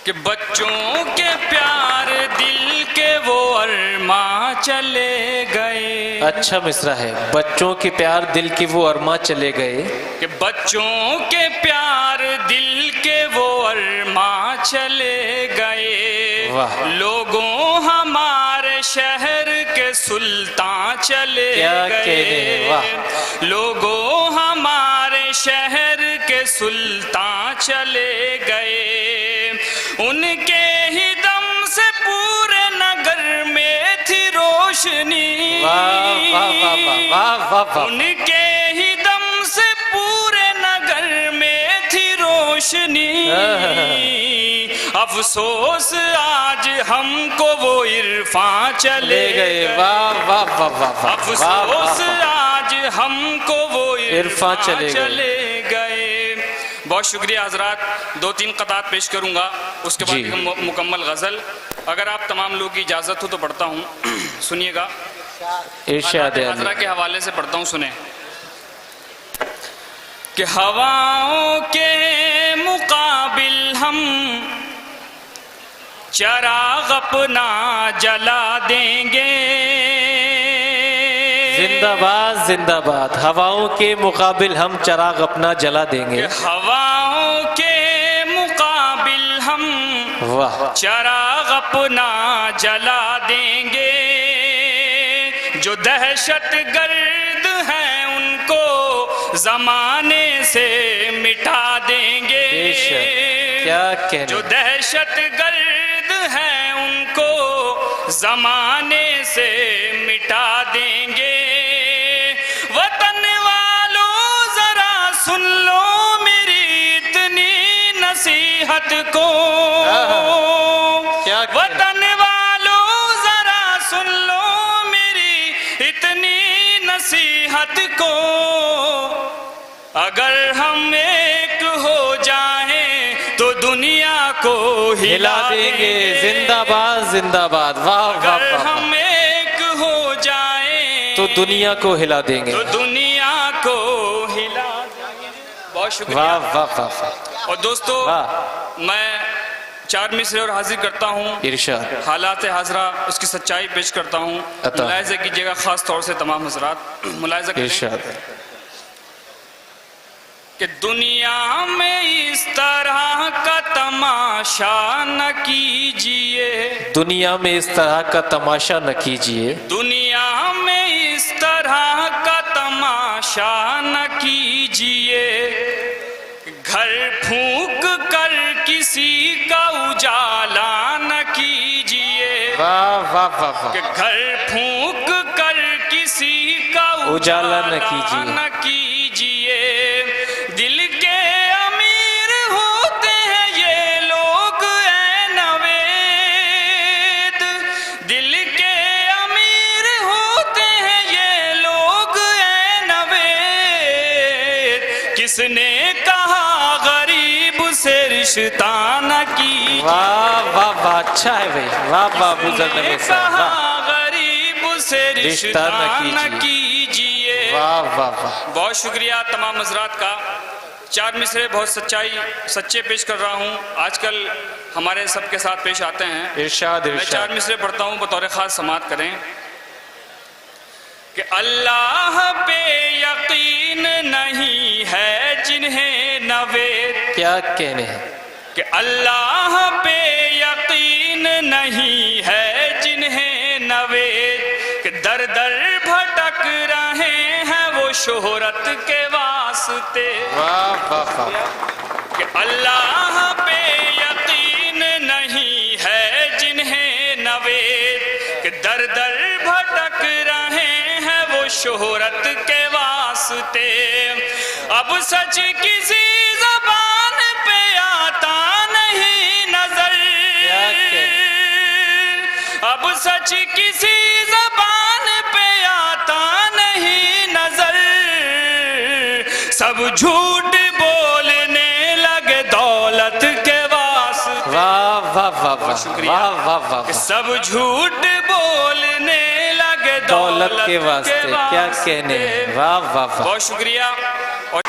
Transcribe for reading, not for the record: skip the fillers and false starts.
कि बच्चों के प्यार दिल के वो अरमा चले गए। अच्छा मिसरा है, बच्चों के प्यार दिल की वो अरमा चले गए। कि बच्चों के प्यार दिल के वो अरमा चले गए। वाह। लोगों हमारे शहर के सुल्तान चले क्या गए। कहने हैं, वाह। लोगों हमारे शहर के सुल्तान चले गए। उनके ही दम से पूरे नगर में थी रोशनी। वाह वाह वाह वाह वाह वाह। उनके ही दम से पूरे नगर में थी रोशनी। अफसोस आज हमको वो इरफान चले गए। वाह वाह वाह वाह। अफसोस आज हमको वो इरफान चले गए। बहुत शुक्रिया हजरात। 2-3 कतात पेश करूंगा, उसके बाद एक मुकम्मल गजल। अगर आप तमाम लोगों की इजाजत हो तो पढ़ता हूँ, सुनिएगा। इरशाद हजरा के हवाले से पढ़ता हूँ, सुने। कि हवाओं के मुकाबिल हम चराग अपना जला देंगे। जिंदाबाद जिंदाबाद। हवाओं के मुकाबिल हम चराग अपना जला देंगे। हवाओं के मुकाबिल हम वाह। चराग अपना जला देंगे। जो दहशत गर्द हैं उनको जमाने से मिटा देंगे। क्या कहने। जो दहशत गर्द हैं उनको जमाने से मिटा देंगे। वतन वालों जरा सुन लो मेरी इतनी नसीहत को। क्या वतन वालों जरा सुन लो मेरी इतनी नसीहत को। अगर हम एक हो जाएं तो दुनिया को हिला देंगे। जिंदाबाद जिंदाबाद। वाह वाह अगर वाह। हम एक हो जाएं तो दुनिया को हिला देंगे। तो दुनिया को हिला देंगे। बहुत शुक्रिया। वाह वाह वाह। और दोस्तों, वाह। मैं 4 मिसरे और हाजिर करता हूँ। इरशाद। हालात हाजरा उसकी सच्चाई पेश करता हूँ। अता। मुलाहिजा कीजिएगा, खास तौर से तमाम हजरात मुलाहिजा करें इरशाद। कि दुनिया में इस तरह का तमाशा न कीजिए। दुनिया में इस तरह का तमाशा न कीजिए। दुनिया में इस तरह का तमाशा न कीजिए। घर फूंक कर किसी का उजाला न कीजिए। वाह वाह वाह कि वाह। घर फूंक कर किसी का उजाला न कीजिए। न कीजिए। दिल के अमीर होते हैं ये लोग ऐ नवेद। दिल के अमीर होते हैं ये लोग ऐ नवेद। किसने कहा गरीब से रिश्ता न कीजिए। वाह वाह वाह। अच्छा है भाई। वाह वाह। बुजुर्ग नबी साहब। वाह। गरीब से रिश्ता न कीजिए। वाह वाह वाह। बहुत शुक्रिया तमाम हजरात का। 4 मिसरे बहुत सच्चे पेश कर रहा हूँ। आजकल हमारे सबके साथ पेश आते हैं। इरशाद मैं 4 इरशाद। मिसरे पढ़ता हूँ, बतौर खास समात करें। कि अल्लाह पे यकीन नहीं है जिन्हें नवेद। क्या कहने हैं। कि अल्लाह पे यकीन नहीं है जिन्हें नवेद। कि दर दर भटक रहे हैं वो शोहरत के वास्ते। वाह वाह वाह। कि अल्लाह पे यकीन नहीं है जिन्हें नवेद। कि दर दर भटक रहे हैं वो शोहरत के वास्ते। अब सच किसी ज़बान पे आता नहीं नजर। अब सच किसी ज़बान पे आता नहीं नजर। सब झूठ बोलने लगे दौलत के वास्ते। वाह वाह वाह वाह। वाह वाह वाह। सब झूठ बोलने लगे दौलत के वास्ते। क्या कहने हैं। वाह वाह वाह। बहुत शुक्रिया। और